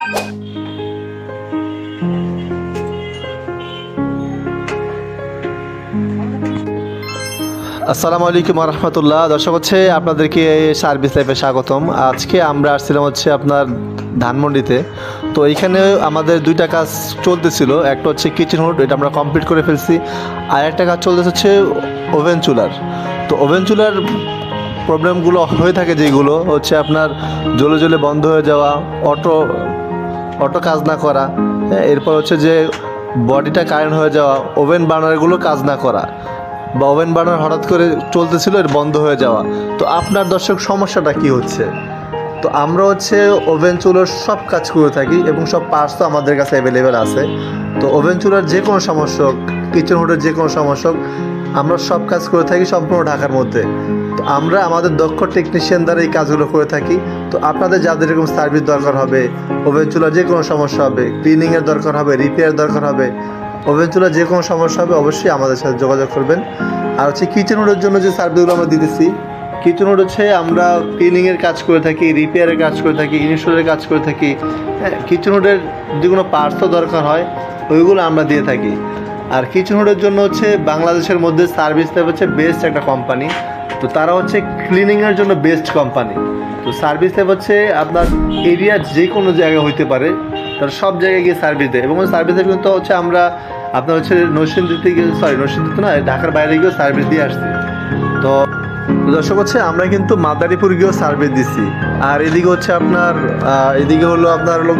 আসসালামু আলাইকুম রহমতুল্লাহ। দর্শক হচ্ছে আপনাদেরকে সার্ভিস লাইফে স্বাগতম। আজকে আমরা আসছিলাম হচ্ছে আপনার ধানমন্ডিতে। তো এইখানে আমাদের দুইটা কাজ চলতেছিল, একটা হচ্ছে কিচেন হুড, এটা আমরা কমপ্লিট করে ফেলছি। আর একটা কাজ চলতেছে হচ্ছে ওভেন চুলার। তো ওভেন চুলার প্রবলেমগুলো হয়ে থাকে যেগুলো হচ্ছে আপনার জ্বলে জ্বলে বন্ধ হয়ে যাওয়া, অটো কাজ না করা, হ্যাঁ, এরপর হচ্ছে যে বডিটা কারেন্ট হয়ে যাওয়া, ওভেন বার্নারগুলো কাজ না করা, বা ওভেন বার্নার হঠাৎ করে চলতেছিল এর বন্ধ হয়ে যাওয়া। তো আপনার দর্শক সমস্যাটা কি হচ্ছে? তো আমরা হচ্ছে ওভেন চুলার সব কাজ করে থাকি এবং সব পার্টস তো আমাদের কাছে অ্যাভেলেবেল আছে। তো ওভেন চুলার যে কোনো সমস্যা হোক, কিচেন হুডের যে কোনো সমস্যা হোক, আমরা সব কাজ করে থাকি সম্পূর্ণ ঢাকার মধ্যে। তো আমরা আমাদের দক্ষ টেকনিশিয়ান দ্বারা এই কাজগুলো করে থাকি। তো আপনাদের যাদের এরকম সার্ভিস দরকার হবে, ওভেন চুলার যে কোনো সমস্যা হবে, ক্লিনিংয়ের দরকার হবে, রিপেয়ার দরকার হবে, ওভেন চুলার যে কোনো সমস্যা হবে, অবশ্যই আমাদের সাথে যোগাযোগ করবেন। আর হচ্ছে কিচেন হুডের জন্য যে সার্ভিসগুলো আমরা দিতেছি, কিচেন হুড হচ্ছে আমরা ক্লিনিংয়ের কাজ করে থাকি, রিপেয়ারের কাজ করে থাকি, ইনস্টলের কাজ করে থাকি। হ্যাঁ, কিচেন হুডের যে কোনো পার্টসও দরকার হয় ওইগুলো আমরা দিয়ে থাকি। আর কিচেন হুডের জন্য হচ্ছে বাংলাদেশের মধ্যে সার্ভিস ল্যাব হচ্ছে বেস্ট একটা কোম্পানি। তো তারা হচ্ছে ক্লিনিংয়ের জন্য বেস্ট কোম্পানি। তো সার্ভিস ল্যাব হচ্ছে আপনার এরিয়া যে কোনো জায়গায় হইতে পারে, তারা সব জায়গায় গিয়ে সার্ভিস দেয়। এবং সার্ভিস ল্যাব কিন্তু হচ্ছে আমরা আপনার হচ্ছে নরসিংদীতে না, ঢাকার বাইরে গিয়েও সার্ভিস দিয়ে আসছি। তো দর্শক হচ্ছে আমরা কিন্তু মাদারীপুর গিয়েও সার্ভিস দিচ্ছি। আর এদিকে হচ্ছে আপনার এদিকে হলো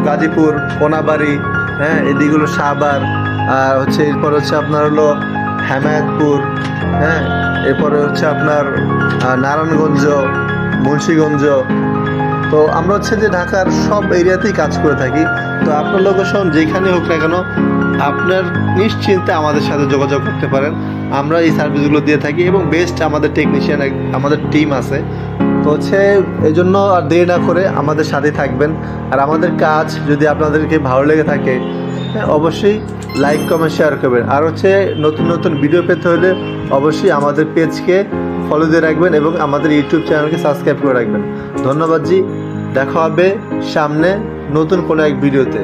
গাজীপুর, কোনাবাড়ি, হ্যাঁ, এদিকে হলো সাভার, আর হচ্ছে এরপর হচ্ছে আপনার হলো হেমায়তপুর, হ্যাঁ, এরপরে হচ্ছে আপনার নারায়ণগঞ্জ, মুন্সিগঞ্জ। তো আমরা হচ্ছে যে ঢাকার সব এরিয়াতেই কাজ করে থাকি। তো আপনার লোকেশন যেখানে হোক না কেন, আপনার নিশ্চিন্তে আমাদের সাথে যোগাযোগ করতে পারেন। আমরা এই সার্ভিসগুলো দিয়ে থাকি এবং বেস্ট আমাদের টেকনিশিয়ান, আমাদের টিম আছে। তো হচ্ছে এই জন্য আর দেরি না করে আমাদের সাথে থাকবেন। আর আমাদের কাজ যদি আপনাদেরকে ভালো লেগে থাকে, অবশ্যই লাইক কমেন্ট শেয়ার করবেন। আর হচ্ছে নতুন নতুন ভিডিও পেতে হলে অবশ্যই আমাদের পেজকে ফলো দিয়ে রাখবেন এবং আমাদের ইউটিউব চ্যানেলকে সাবস্ক্রাইব করে রাখবেন। ধন্যবাদ জি, দেখা হবে সামনে নতুন কোনো এক ভিডিওতে।